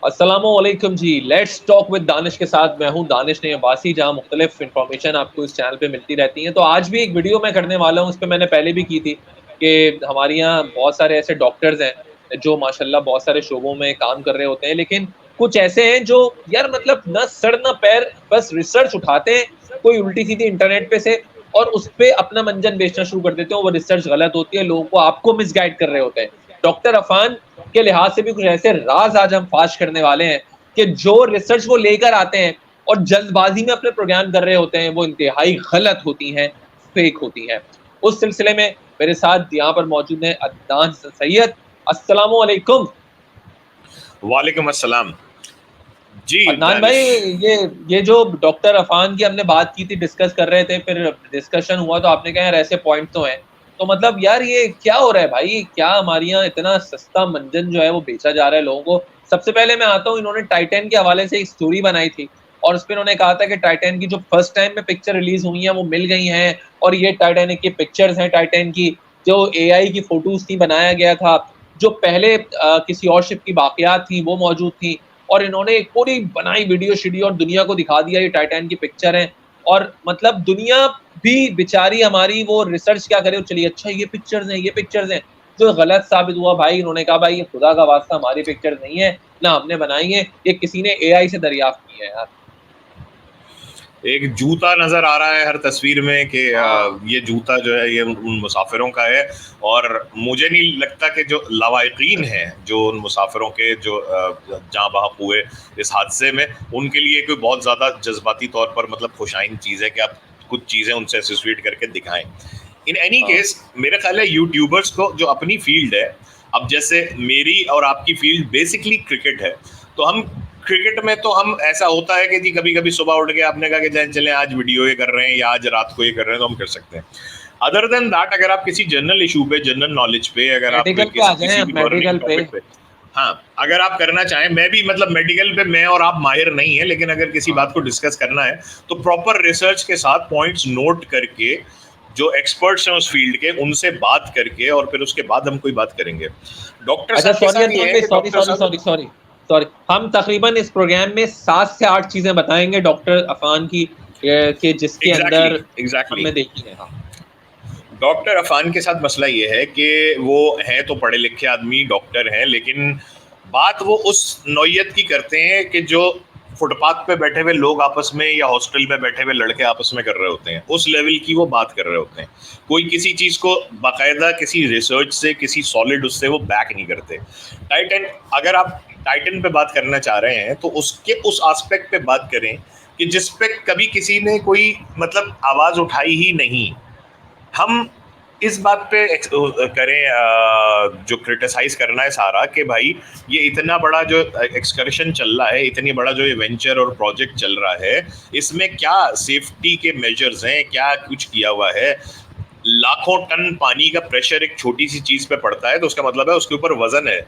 अस्सलामुअलैकुम जी। Let's talk with Danish के साथ मैं हूं दानिश ने अब्बासी, जहां मुख्तलिफ इन्फॉर्मेशन आपको इस चैनल पे मिलती रहती है। तो आज भी एक वीडियो मैं करने वाला हूं, उस पे मैंने पहले भी की थी कि हमारे यहाँ बहुत सारे ऐसे डॉक्टर्स हैं जो माशाल्लाह बहुत सारे शोबों में काम कर रहे होते हैं, लेकिन कुछ ऐसे हैं जो यार मतलब ना सर ना पैर, बस रिसर्च उठाते हैं कोई उल्टी सीधी इंटरनेट पे से और उस पे अपना मंजन बेचना शुरू कर देते हैं। वो रिसर्च गलत होती है, लोगों को आपको मिसगाइड कर रहे होते हैं। डॉक्टर अफान के लिहाज से भी कुछ ऐसे राज आज हम फाश करने वाले हैं कि जो रिसर्च वो लेकर आते हैं और जल्दबाजी में अपने प्रोग्राम कर रहे होते हैं, वो इंतहाई गलत होती हैं, फेक होती हैं। उस सिलसिले में मेरे साथ यहाँ पर मौजूद है अदनान सैयद। अस्सलामु अलैकुम। वालेकुम अस्सलाम। जी अदनान भाई, दानिश। ये जो डॉक्टर अफान की हमने बात की थी, डिस्कस कर रहे थे, फिर डिस्कशन हुआ तो आपने कहा यार ऐसे पॉइंट तो हैं। तो मतलब यार ये क्या हो रहा है भाई? क्या हमारे यहाँ इतना सस्ता मंजन जो है वो बेचा जा रहा है लोगों को? सबसे पहले मैं आता हूँ, इन्होंने टाइटैन के हवाले से एक स्टोरी बनाई थी और उस पर इन्होंने कहा था कि टाइटैन की जो फर्स्ट टाइम में पिक्चर रिलीज हुई है वो मिल गई हैं और ये टाइटैनिक की पिक्चर्स हैं। टाइटैन की जो एआई की फोटोज थी, बनाया गया था, जो पहले किसी और शिप की बाकियात थी वो मौजूद थी, और इन्होंने एक पूरी बनाई वीडियो शीडियो और दुनिया को दिखा दिया ये टाइटैन की पिक्चर है। और मतलब दुनिया भी बेचारी हमारी वो रिसर्च क्या करे, चलिए अच्छा ये पिक्चर्स हैं, ये पिक्चर्स हैं, जो गलत साबित हुआ भाई। इन्होंने कहा भाई ये खुदा का वास्ता हमारी पिक्चर नहीं है, ना हमने बनाई है, ये किसी ने एआई से दरियाफ्त की है यार। एक जूता नजर आ रहा है हर तस्वीर में कि हाँ। ये जूता जो है ये उन मुसाफिरों का है। और मुझे नहीं लगता कि जो लवाहिकीन हैं, जो उन मुसाफिरों के जो जहाँ बहक हुए इस हादसे में, उनके लिए कोई बहुत ज़्यादा जज्बाती तौर पर मतलब खुशाइन चीज़ है कि आप कुछ चीज़ें उनसे एसोसिएट करके दिखाएं। इन एनी हाँ। केस मेरा ख्याल है यूट्यूबर्स को जो अपनी फील्ड है, अब जैसे मेरी और आपकी फील्ड बेसिकली क्रिकेट है, तो हम क्रिकेट में तो हम ऐसा होता है कि जी कभी कभी सुबह उठ के आपने कहा कि चलें आज वीडियो ये कर रहे हैं या आज रात को ये कर रहे हैं तो हम कर सकते हैं। अदर देन दैट, अगर आप किसी जनरल इशू पे, जनरल नॉलेज पे, अगर आप मेडिकल पे आ किसी जाए, किसी भी बर्निंग मेडिकल पे। टॉपिक पे, हाँ, अगर आप करना चाहें, मैं भी मतलब मेडिकल पे मैं और आप माहिर नहीं है, लेकिन अगर किसी हाँ। बात को डिस्कस करना है तो प्रॉपर रिसर्च के साथ पॉइंट्स नोट करके जो एक्सपर्ट्स हैं उस फील्ड के, उनसे बात करके और फिर उसके बाद हम कोई बात करेंगे। डॉक्टर अच्छा साहब के सॉरी साथ ये अदनान है भाई, कि सॉरी डॉक्टर सॉरी साहब, सॉरी सॉरी सॉरी। हम तकरीबन इस प्रोग्राम में 7 से 8 चीजें बताएंगे डॉक्टर अफान की, कि जिसके एग्जैक्टली अंदर एग्जैक्टली हमने देखी है। हाँ। डॉक्टर अफान के साथ मसला ये है कि वो हैं तो पढ़े लिखे आदमी, डॉक्टर हैं, लेकिन बात वो उस नौयत की करते हैं कि जो फुटपाथ पे बैठे हुए लोग आपस में या हॉस्टल में बैठे हुए लड़के आपस में कर रहे होते हैं, उस लेवल की वो बात कर रहे होते हैं। कोई किसी चीज़ को बाकायदा किसी रिसर्च से, किसी सॉलिड उससे वो बैक नहीं करते। टाइटन, अगर आप टाइटन पे बात करना चाह रहे हैं तो उसके उस एस्पेक्ट पे बात करें कि जिस पे कभी किसी ने कोई मतलब आवाज़ उठाई ही नहीं। हम इस बात पे करें, जो क्रिटिसाइज करना है सारा कि भाई ये इतना बड़ा जो एक्सकर्शन चल रहा है, इतनी बड़ा जो ये वेंचर और प्रोजेक्ट चल रहा है, इसमें क्या सेफ्टी के मेजर्स हैं, क्या कुछ किया हुआ है। लाखों टन पानी का प्रेशर एक छोटी सी चीज़ पे पड़ता है तो उसका मतलब है उसके ऊपर वजन है,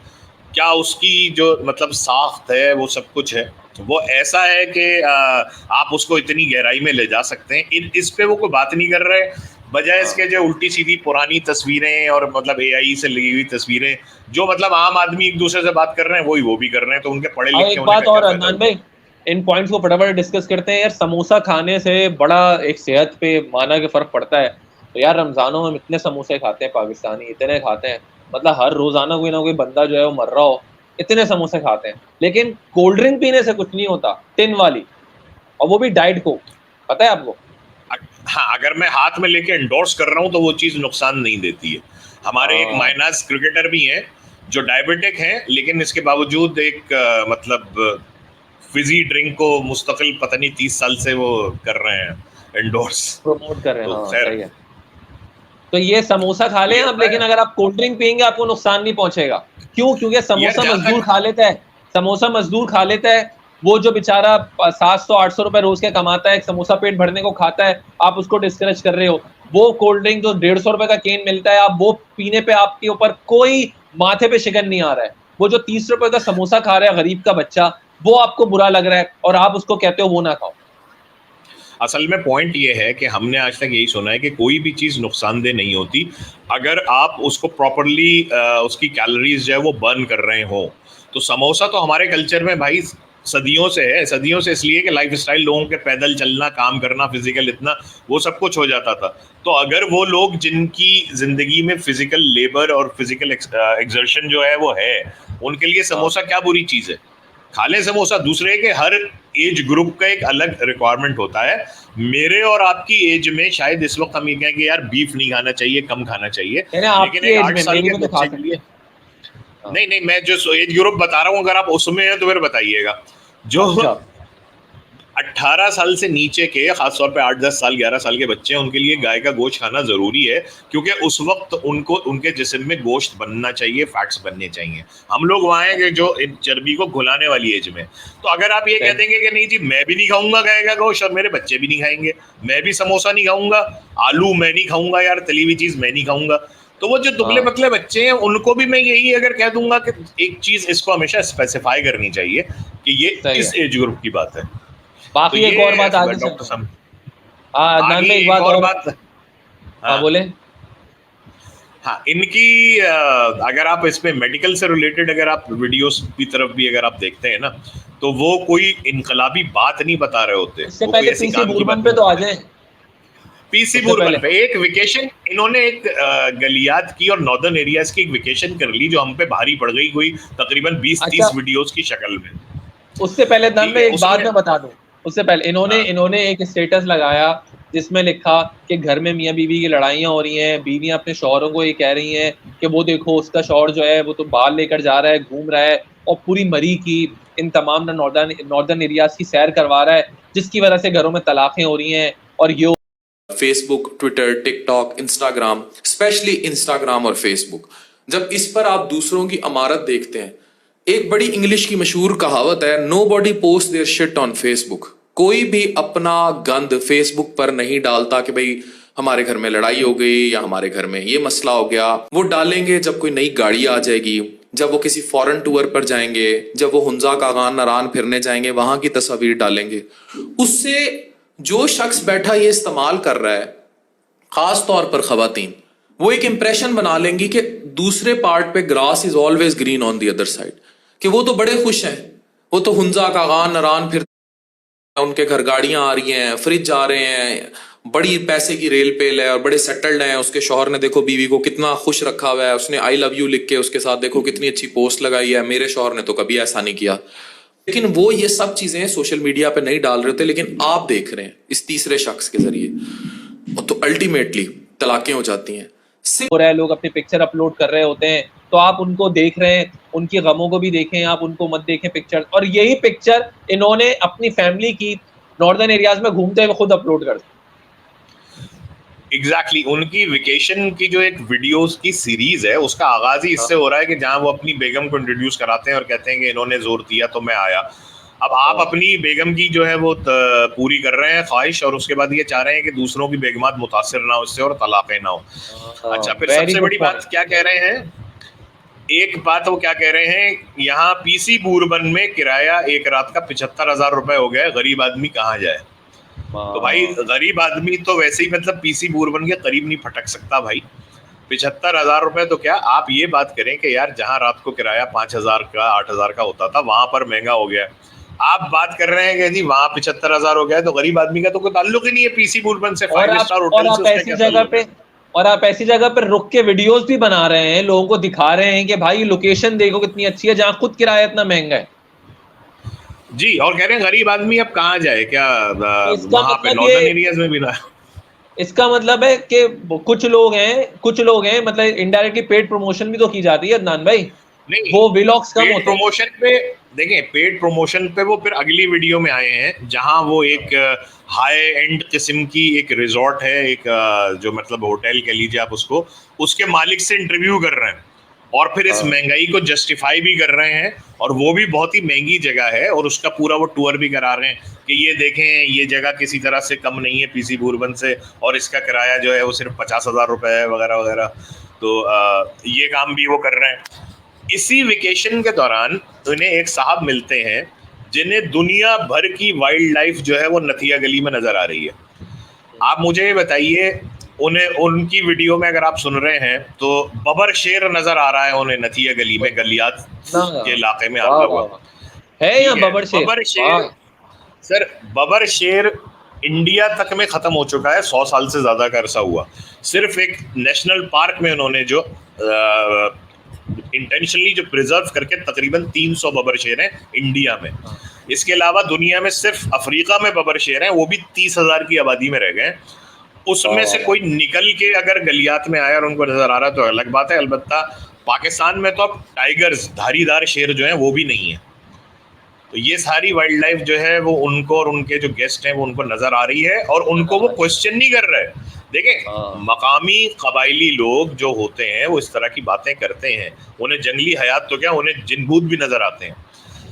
क्या उसकी जो मतलब साख्त है वो सब कुछ है, वो ऐसा है कि आप उसको इतनी गहराई में ले जा सकते हैं। इस पे वो कोई बात नहीं कर रहे, बजाय इसके जो उल्टी सीधी पुरानी तस्वीरें और मतलब एआई से लगी हुई तस्वीरें जो मतलब आम आदमी एक दूसरे से बात कर रहे हैं वही वो भी कर रहे हैं, तो उनके पढ़े और लिखे एक होने बात का क्या और फायदा अदनान हुआ। भाई, इन पॉइंट्स को फटाफट डिस्कस करते हैं यार। समोसा खाने से बड़ा एक सेहत पे माना के फर्क पड़ता है। तो यार रमजानों में हम इतने समोसे खाते हैं, पाकिस्तानी इतने खाते हैं, मतलब हर रोजाना कोई ना कोई बंदा जो है वो मर रहा हो, इतने समोसे खाते हैं। लेकिन कोल्ड ड्रिंक पीने से कुछ नहीं होता, टिन वाली, और वो भी डाइट कोक, पता है आपको? हाँ, अगर मैं हाथ में लेके एंडोर्स कर रहा हूँ तो वो चीज़ नुकसान नहीं देती है। हमारे एक हाँ। माइनास क्रिकेटर भी हैं जो डायबिटिक हैं, लेकिन इसके बावजूद एक मतलब फिजी ड्रिंक को मुस्तकिल पता नहीं 30 साल से वो कर रहे हैं एंडोर्स। प्रमोट कर रहे हैं, तो हाँ खैर, सही है। तो ये समोसा खा लें ये आप, होता लेकिन है अगर आप कोल्ड ड्रिंक पियेंगे आपको नुकसान नहीं पहुंचेगा। क्यों? क्योंकि यार। समोसा जहां मजदूर तक खा लेता है। समोसा मजदूर खा लेता है। वो जो बेचारा 700-800 रुपए रोज के कमाता है, एक समोसा पेट भरने को खाता है, आप उसको डिस्करेज कर रहे हो। वो कोल्ड ड्रिंक जो 150 रुपए का केन मिलता है, आप वो पीने पे आपके ऊपर कोई माथे पे शिकन नहीं आ रहा है। वो जो 30 रुपए का समोसा खा रहा है गरीब का बच्चा, वो आपको बुरा लग रहा है और आप उसको कहते हो वो ना खाओ। असल में पॉइंट ये है कि हमने आज तक यही सुना है कि कोई भी चीज़ नुकसानदेह नहीं होती अगर आप उसको प्रॉपरली उसकी कैलोरीज जो है वो बर्न कर रहे हो। तो समोसा तो हमारे कल्चर में भाई सदियों से है, सदियों से इसलिए कि लाइफस्टाइल लोगों के पैदल चलना, काम करना, फिजिकल इतना वो सब कुछ हो जाता था। तो अगर वो लोग जिनकी जिंदगी में फिजिकल लेबर और फिजिकल एक्सर्शन जो है वो है, उनके लिए समोसा क्या बुरी चीज है, खा लें समोसा। दूसरे के हर एज ग्रुप का एक अलग रिक्वायरमेंट होता है। मेरे और आपकी एज में शायद इस वक्त हम ये कहें कि यार बीफ नहीं खाना चाहिए, कम खाना चाहिए, यानी लेकिन आपकी एक एज 8 में, साल मेरी के में तो खा बच्चे के सकते लिए हैं। हाँ। नहीं नहीं, मैं जो एज ग्रुप बता रहा हूँ अगर आप उसमें हैं तो फिर बताइएगा। जो अच्छा। 18 साल से नीचे के, खासतौर पे 8-10 साल 11 साल के बच्चे हैं, उनके लिए गाय का गोश्त खाना जरूरी है, क्योंकि उस वक्त उनको उनके जिस्म में गोश्त बनना चाहिए, फैट्स बनने चाहिए। हम लोग वहाँ हैं कि जो इन चर्बी को घुलाने वाली एज में। तो अगर आप ये कह देंगे कि नहीं जी मैं भी नहीं खाऊंगा गाय का गोश्त और मेरे बच्चे भी नहीं खाएंगे, मैं भी समोसा नहीं खाऊंगा, आलू मैं नहीं खाऊंगा, यार तली हुई चीज मैं नहीं खाऊंगा, तो वो जो दुबले हाँ। पतले बच्चे हैं उनको भी मैं यही अगर कह दूंगा कि एक चीज इसको हमेशा स्पेसिफाई करनी चाहिए कि ये सही है। इस एज ग्रुप की बात है। तो बाकी एक और ये बात आगे डॉक्टर चल। साहब, हाँ अदनान आगे भाई, एक एक बात और और। बात। हाँ हाँ बोले। हाँ, इनकी अगर आप इसमें मेडिकल से रिलेटेड अगर आप वीडियोस की तरफ भी अगर आप देखते हैं ना, तो वो कोई इनकलाबी बात नहीं बता रहे होते, उससे वो कोई पहले ऐसी पीसी काम की बात बुरमन पे नहीं तो आ बताते। जाए। पीसी उससे बुरबन पहले। पे एक वेकेशन इन्होंने एक गलियात की और नॉर्दर्न एरियाज की एक वेकेशन कर ली जो हम पे भारी पड़ गई, कोई तकरीबन बीस अच्छा, तीस वीडियोस की शक्ल में। उससे पहले अदनान ठीक भाई है एक बात उसमें। मैं बता दूं। उससे पहले इन्होंने हाँ इन्होंने एक स्टेटस लगाया जिसमें लिखा कि घर में मियां बीवी की लड़ाइयां हो रही हैं, बीवियां अपने शौहरों को ये कह रही हैं कि वो देखो उसका शौहर जो है वो तो बाल लेकर जा रहा है, घूम रहा है, और पूरी मरी की इन तमाम नॉर्दर्न एरियाज की सैर करवा रहा है, जिसकी वजह से घरों में तलाकें हो रही हैं। और ये Facebook, Twitter, TikTok, Instagram, specially Instagram और फेसबुक, जब इस पर आप दूसरों की अमारत देखते हैं, एक बड़ी इंग्लिश की मशहूर कहावत है, nobody post their shit on Facebook. कोई भी अपना गंद फेसबुक पर नहीं डालता कि भाई हमारे घर में लड़ाई हो गई या हमारे घर में ये मसला हो गया। वो डालेंगे जब कोई नई गाड़ी आ जाएगी, जब वो किसी फॉरेन टूर पर जाएंगे, जब वो हुंजा कागान नारान फिरने जाएंगे, वहां की तस्वीर डालेंगे। उससे जो शख्स बैठा ये इस्तेमाल कर रहा है, खास तौर पर खवातीन, वो एक इंप्रेशन बना लेंगी कि दूसरे पार्ट पे grass is always green on the other side, कि वो तो बड़े खुश हैं, वो तो हुंजा कागान नारान फिर, उनके घर गाड़ियां आ रही हैं, फ्रिज आ रहे हैं, बड़ी पैसे की रेल पेल है और बड़े सेटल्ड हैं। उसके शौहर ने देखो बीवी को कितना खुश रखा हुआ है, उसने आई लव यू लिख के उसके साथ देखो कितनी अच्छी पोस्ट लगाई है, मेरे शौहर ने तो कभी ऐसा नहीं किया। लेकिन वो ये सब चीजें सोशल मीडिया पे नहीं डाल रहे होते, लेकिन आप देख रहे हैं इस तीसरे शख्स के जरिए, तो अल्टीमेटली तलाकें हो जाती हैं। हो रहा है, लोग अपनी पिक्चर अपलोड कर रहे होते हैं, तो आप उनको देख रहे हैं, उनकी गमों को भी देखें, आप उनको मत देखें पिक्चर। और यही पिक्चर इन्होंने अपनी फैमिली की नॉर्दर्न एरियाज में घूमते हुए खुद अपलोड कर दी। एग्जैक्टली उनकी वेकेशन की जो एक वीडियोस की सीरीज है उसका आगाज ही इससे हो रहा है कि जहां वो अपनी बेगम को इंट्रोड्यूस कराते हैं और कहते हैं कि इन्होंने जोर दिया तो मैं आया। अब आप अपनी बेगम की जो है वो पूरी कर रहे हैं ख्वाहिश, और उसके बाद ये चाह रहे हैं कि दूसरों की बेगमात मुतासिर ना हो इससे और तलाक़ें ना हो। अच्छा, फिर वेरी सबसे गुड बड़ी पॉइंट। बात क्या कह रहे हैं, एक बात वो क्या कह रहे हैं, यहाँ पीसी बूरबन में किराया एक रात का 75,000 रुपए हो गया है, गरीब आदमी कहाँ जाए। तो भाई गरीब आदमी तो वैसे ही मतलब पीसी बूरबन के करीब नहीं फटक सकता भाई। 75,000 रुपए तो क्या, आप ये बात करें कि यार जहां रात को किराया 5,000 का 8,000 का होता था वहां पर महंगा हो गया। आप बात कर रहे हैं कि जी वहां 75,000 हो गया है, तो गरीब आदमी का तो कोई ताल्लुक ही नहीं है पीसी बूरबन से, 5 स्टार और होटल से आप उसका ऐसी क्या जगह ताल्लुक पे है। और आप ऐसी जगह पर रुक के वीडियोस भी बना रहे हैं, लोगों को दिखा रहे हैं कि भाई लोकेशन देखो कितनी अच्छी है, जहां खुद किराया इतना महंगा है। जी, और कह रहे हैं गरीब आदमी अब कहाँ जाए, क्या इसका वहां पे मतलब ये नॉर्दर्न एरियाज में भी ना। इसका मतलब है कि कुछ लोग हैं, मतलब इनडायरेक्टली पेड प्रमोशन भी तो की जाती है अदनान भाई। नहीं, वो व्लॉग्स कम पेड होते हैं। प्रमोशन पे देखें, पेड प्रमोशन पे वो फिर अगली वीडियो में आए हैं जहां वो एक हाई एंड किस्म की एक रिजॉर्ट है, एक जो मतलब होटल कह लीजिए आप उसको, उसके मालिक से इंटरव्यू कर रहे हैं और फिर इस महंगाई को जस्टिफाई भी कर रहे हैं, और वो भी बहुत ही महंगी जगह है, और उसका पूरा वो टूर भी करा रहे हैं कि ये देखें ये जगह किसी तरह से कम नहीं है पीसी बूरबन से, और इसका किराया जो है वो सिर्फ 50,000 रुपए है वगैरह वगैरह। तो ये काम भी वो कर रहे हैं। इसी वेकेशन के दौरान उन्हें एक साहब मिलते हैं जिन्हें दुनिया भर की वाइल्ड लाइफ जो है वो नथिया गली में नजर आ रही है। आप मुझे ये बताइए, उन्हें उनकी वीडियो में अगर आप सुन रहे हैं तो बबर शेर नजर आ रहा है उन्हें नथिया गली में, गलियात के इलाके में आता हुआ। है ठीक यहाँ है, बबर शेर? बबर शेर सर, बबर शेर इंडिया तक में खत्म हो चुका है, 100 साल से ज्यादा का अरसा हुआ। सिर्फ एक नेशनल पार्क में उन्होंने जो इंटेंशनली जो प्रिजर्व करके तकरीबन 300 बबर शेर हैं इंडिया में। इसके अलावा दुनिया में सिर्फ अफ्रीका में बबर शेर हैं, वो भी 30,000 की आबादी में रह गए। उसमें से कोई निकल के अगर गलियात में आया और उनको नजर आ रहा तो अलग बात है। अलबत्ता पाकिस्तान में तो अब टाइगर्स, धारीदार शेर जो हैं वो भी नहीं है। तो ये सारी वाइल्ड लाइफ जो है वो उनको और उनके जो गेस्ट हैं वो उनको नजर आ रही है, और उनको वो क्वेश्चन नहीं कर रहे। देखें, मकामी कबायली लोग जो होते हैं वो इस तरह की बातें करते हैं, उन्हें जंगली हयात तो क्या, उन्हें जिनबूत भी नजर आते हैं।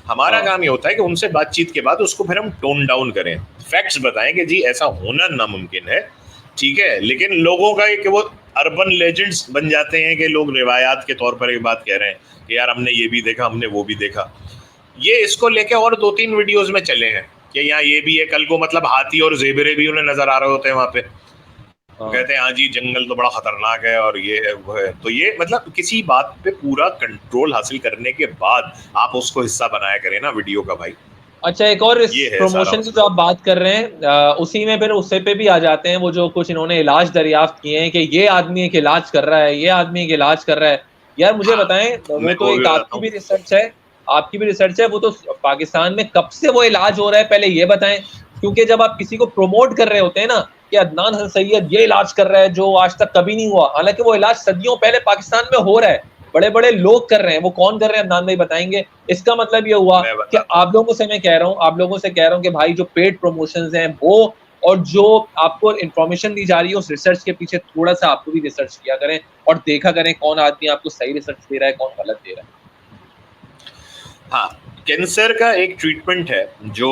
हमारा काम ये होता है कि उनसे बातचीत के बाद उसको फिर हम टोन डाउन करें, फैक्ट्स बताएं कि जी ऐसा होना नामुमकिन है, ठीक है। लेकिन लोगों का कि वो अर्बन लेजेंड्स बन जाते हैं कि लोग रिवायात के तौर पर एक बात कह रहे हैं कि यार हमने ये भी देखा, हमने वो भी देखा। ये इसको लेके और 2-3 वीडियोस में चले हैं कि यहाँ ये भी है, कल को मतलब हाथी और ज़ेबरे भी उन्हें नजर आ रहे होते हैं वहाँ पे। कहते हैं हाँ जी जंगल तो बड़ा खतरनाक है और ये है वो है। तो ये मतलब किसी बात पे पूरा कंट्रोल हासिल करने के बाद आप उसको हिस्सा बनाया करें ना वीडियो का भाई। अच्छा, एक और प्रमोशन की जो आप बात कर रहे हैं उसी में फिर उससे पे भी आ जाते हैं वो जो कुछ इन्होंने इलाज दरियाफ्त किए हैं कि ये आदमी एक इलाज कर रहा है, ये आदमी एक इलाज कर रहा है। यार मुझे बताएं, वो तो एक आपकी भी रिसर्च है, वो तो पाकिस्तान में कब से वो इलाज हो रहा है पहले ये बताएं। क्योंकि जब आप किसी को प्रमोट कर रहे होते हैं ना कि अदनान हसन सैयद ये इलाज कर रहा है जो आज तक कभी नहीं हुआ, हालांकि वो इलाज सदियों पहले पाकिस्तान में हो रहा है, बड़े बड़े लोग कर रहे हैं। वो कौन कर रहे हैं अदनान भाई बताएंगे? इसका मतलब ये हुआ कि आप लोगों से मैं कह रहा हूं कि भाई जो पेड प्रमोशंस हैं वो, और जो आपको इन्फॉर्मेशन दी जा रही है उस रिसर्च के पीछे थोड़ा सा आपको भी रिसर्च किया करें और देखा करें कौन आदमी आपको सही रिसर्च दे रहा है, कौन गलत दे रहा है। हाँ, कैंसर का एक ट्रीटमेंट है जो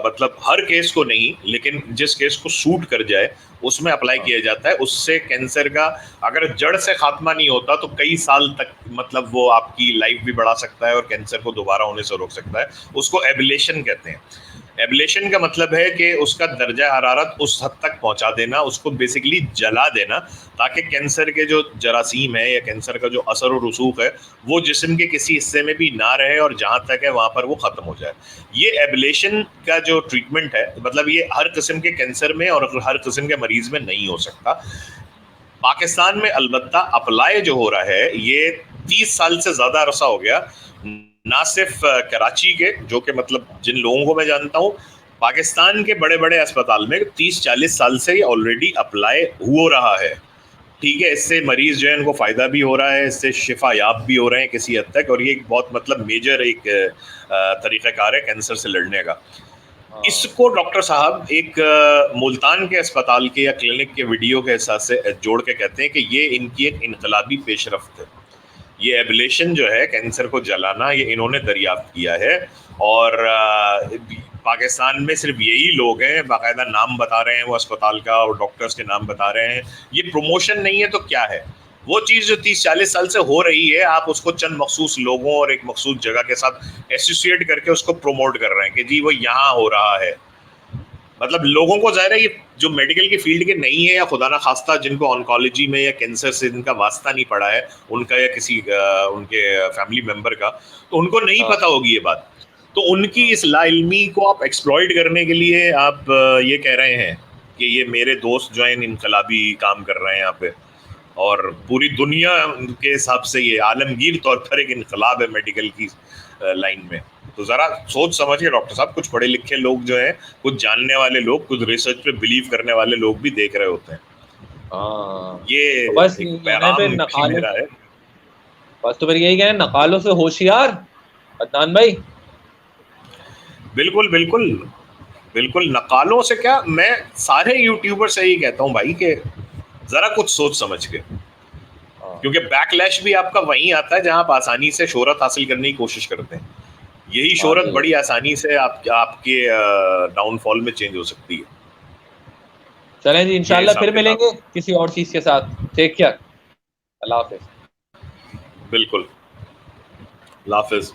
मतलब हर केस को नहीं, लेकिन जिस केस को सूट कर जाए उसमें अप्लाई किया जाता है। उससे कैंसर का अगर जड़ से खात्मा नहीं होता तो कई साल तक मतलब वो आपकी लाइफ भी बढ़ा सकता है और कैंसर को दोबारा होने से रोक सकता है। उसको एब्लेशन कहते हैं। एब्लेशन का मतलब है कि उसका दर्जा हरारत उस हद तक पहुंचा देना, उसको बेसिकली जला देना, ताकि कैंसर के जो जरासीम है या कैंसर का जो असर और रसूख है वो जिस्म के किसी हिस्से में भी ना रहे और जहां तक है वहां पर वो खत्म हो जाए। ये एब्लेशन का जो ट्रीटमेंट है, मतलब ये हर किस्म के कैंसर में और हर किस्म के मरीज में नहीं हो सकता। पाकिस्तान में अलबत्ता अप्लाई जो हो रहा है ये 30 साल से ज्यादा अरसा हो गया, ना सिर्फ कराची के, जो कि मतलब जिन लोगों को मैं जानता हूँ, पाकिस्तान के बड़े बड़े अस्पताल में 30-40 साल से ये ऑलरेडी अप्लाई हो रहा है। ठीक है, इससे मरीज जो है उनको फ़ायदा भी हो रहा है, इससे शिफा याब भी हो रहे हैं किसी हद तक, और ये एक बहुत मतलब मेजर एक तरीक़ाकार है कैंसर से लड़ने का। इसको डॉक्टर साहब एक मुल्तान के अस्पताल के या क्लिनिक के वीडियो के हिसाब से जोड़ के कहते हैं कि ये इनकी एक इनकलाबी पेशरफ्त है। ये एब्लेशन जो है, कैंसर को जलाना, ये इन्होंने दरियाफ्त किया है। और पाकिस्तान में सिर्फ यही लोग हैं, बाकायदा नाम बता रहे हैं वो अस्पताल का और डॉक्टर्स के नाम बता रहे हैं। ये प्रमोशन नहीं है तो क्या है? वो चीज़ जो 30-40 साल से हो रही है, आप उसको चंद मखसूस लोगों और एक मखसूस जगह के साथ एसोसिएट करके उसको प्रमोट कर रहे हैं कि जी वो यहाँ हो रहा है। मतलब लोगों को ज़ाहिर है ये जो मेडिकल की फील्ड के नहीं है, या खुदा ना खास्ता जिनको ऑन्कोलॉजी में या कैंसर से जिनका वास्ता नहीं पड़ा है उनका, या किसी उनके फैमिली मेम्बर का, तो उनको नहीं पता होगी ये बात। तो उनकी इस लाइल्मी को आप एक्सप्लॉइट करने के लिए आप ये कह रहे हैं कि ये मेरे दोस्त जो हैं इनकलाबी काम कर रहे हैं यहाँ पे, और पूरी दुनिया के हिसाब से ये आलमगीर तौर पर एक इनकलाब है मेडिकल की लाइन में। तो ज़रा सोच समझ के डॉक्टर साहब, कुछ पढ़े लिखे लोग जो हैं, कुछ जानने वाले लोग, कुछ रिसर्च पे बिलीव करने वाले लोग भी देख रहे होते हैं। ये तो बस एक पैगाम भी मेरा है। बस तो फिर यही कहें, नकालों से होशियार अदनान भाई। बिल्कुल बिल्कुल बिल्कुल, नकालों से क्या, मैं सारे यूट्यूबर से यही कहता हूँ भाई कि ज़रा कुछ सोच समझ के, क्योंकि बैकलैश भी आपका वहीं आता है जहां आप आसानी से शोहरत हासिल करने की कोशिश करते हैं। यही शोहरत बड़ी आसानी से आपके डाउनफॉल में चेंज हो सकती है। चलें जी, इंशाल्लाह फिर मिलेंगे किसी और चीज के साथ। टेक केयर, अल्लाह हाफिज। बिल्कुल, अल्लाह हाफिज।